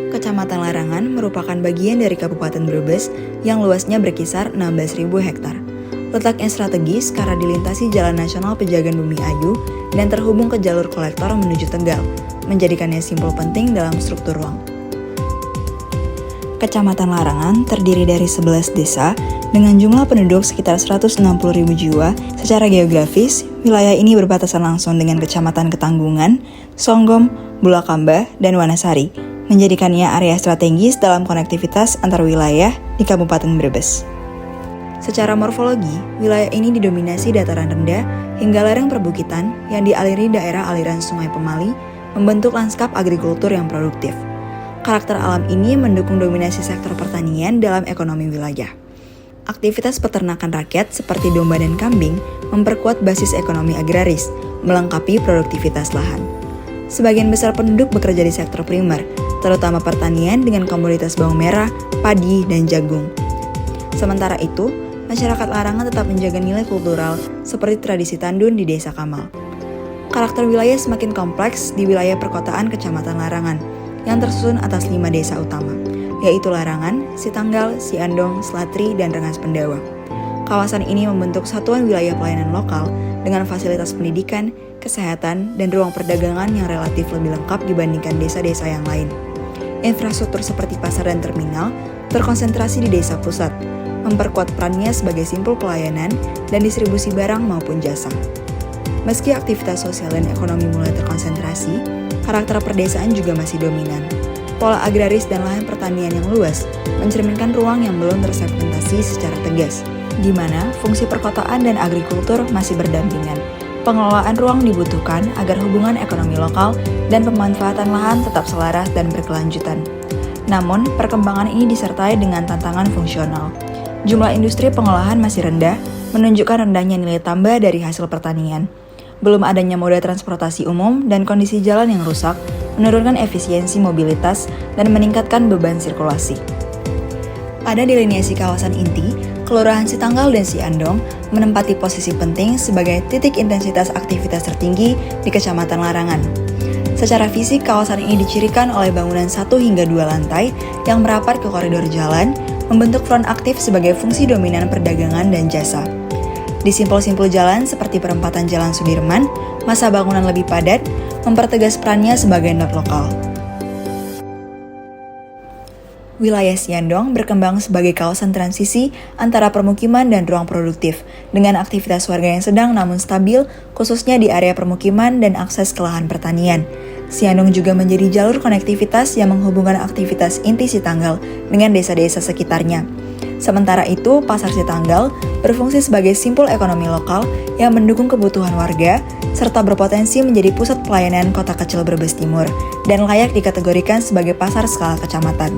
Kecamatan Larangan merupakan bagian dari Kabupaten Brebes yang luasnya berkisar 16.000 hektar. Letaknya strategis karena dilintasi Jalan Nasional Pejagan Bumi Ayu dan terhubung ke jalur kolektor menuju Tegal, menjadikannya simbol penting dalam struktur ruang. Kecamatan Larangan terdiri dari 11 desa dengan jumlah penduduk sekitar 160.000 jiwa. Secara geografis, wilayah ini berbatasan langsung dengan Kecamatan Ketanggungan, Songgom, Bulakamba, dan Wanasari, menjadikannya area strategis dalam konektivitas antar wilayah di Kabupaten Brebes. Secara morfologi, wilayah ini didominasi dataran rendah hingga lereng perbukitan yang dialiri daerah aliran Sungai Pemali, membentuk lanskap agrikultur yang produktif. Karakter alam ini mendukung dominasi sektor pertanian dalam ekonomi wilayah. Aktivitas peternakan rakyat seperti domba dan kambing memperkuat basis ekonomi agraris, melengkapi produktivitas lahan. Sebagian besar penduduk bekerja di sektor primer, terutama pertanian dengan komoditas bawang merah, padi, dan jagung. Sementara itu, masyarakat Larangan tetap menjaga nilai kultural seperti tradisi tandun di Desa Kamal. Karakter wilayah semakin kompleks di wilayah perkotaan Kecamatan Larangan, yang tersusun atas 5 desa utama, yaitu Larangan, Sitanggal, Siandong, Slatri, dan Rengas Pendawa. Kawasan ini membentuk satuan wilayah pelayanan lokal dengan fasilitas pendidikan, kesehatan, dan ruang perdagangan yang relatif lebih lengkap dibandingkan desa-desa yang lain. Infrastruktur seperti pasar dan terminal terkonsentrasi di desa pusat, memperkuat perannya sebagai simpul pelayanan dan distribusi barang maupun jasa. Meski aktivitas sosial dan ekonomi mulai terkonsentrasi, karakter perdesaan juga masih dominan. Pola agraris dan lahan pertanian yang luas mencerminkan ruang yang belum tersegmentasi secara tegas, di mana fungsi perkotaan dan agrikultur masih berdampingan. Pengelolaan ruang dibutuhkan agar hubungan ekonomi lokal dan pemanfaatan lahan tetap selaras dan berkelanjutan. Namun, perkembangan ini disertai dengan tantangan fungsional. Jumlah industri pengolahan masih rendah, menunjukkan rendahnya nilai tambah dari hasil pertanian. Belum adanya moda transportasi umum dan kondisi jalan yang rusak menurunkan efisiensi mobilitas dan meningkatkan beban sirkulasi. Pada delineasi kawasan inti, Kelurahan Sitanggal dan Siandong menempati posisi penting sebagai titik intensitas aktivitas tertinggi di Kecamatan Larangan. Secara fisik, kawasan ini dicirikan oleh bangunan 1 hingga 2 lantai yang merapat ke koridor jalan, membentuk front aktif sebagai fungsi dominan perdagangan dan jasa. Di simpul-simpul jalan seperti perempatan Jalan Sudirman, masa bangunan lebih padat, mempertegas perannya sebagai nod lokal. Wilayah Siandong berkembang sebagai kawasan transisi antara permukiman dan ruang produktif, dengan aktivitas warga yang sedang namun stabil, khususnya di area permukiman dan akses ke lahan pertanian. Siandong juga menjadi jalur konektivitas yang menghubungkan aktivitas inti Sitanggal dengan desa-desa sekitarnya. Sementara itu, Pasar Sitanggal berfungsi sebagai simpul ekonomi lokal yang mendukung kebutuhan warga, serta berpotensi menjadi pusat pelayanan kota kecil Brebes Timur, dan layak dikategorikan sebagai pasar skala kecamatan.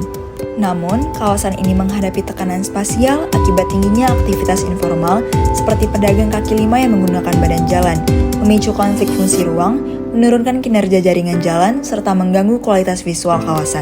Namun, kawasan ini menghadapi tekanan spasial akibat tingginya aktivitas informal seperti pedagang kaki lima yang menggunakan badan jalan, memicu konflik fungsi ruang, menurunkan kinerja jaringan jalan, serta mengganggu kualitas visual kawasan.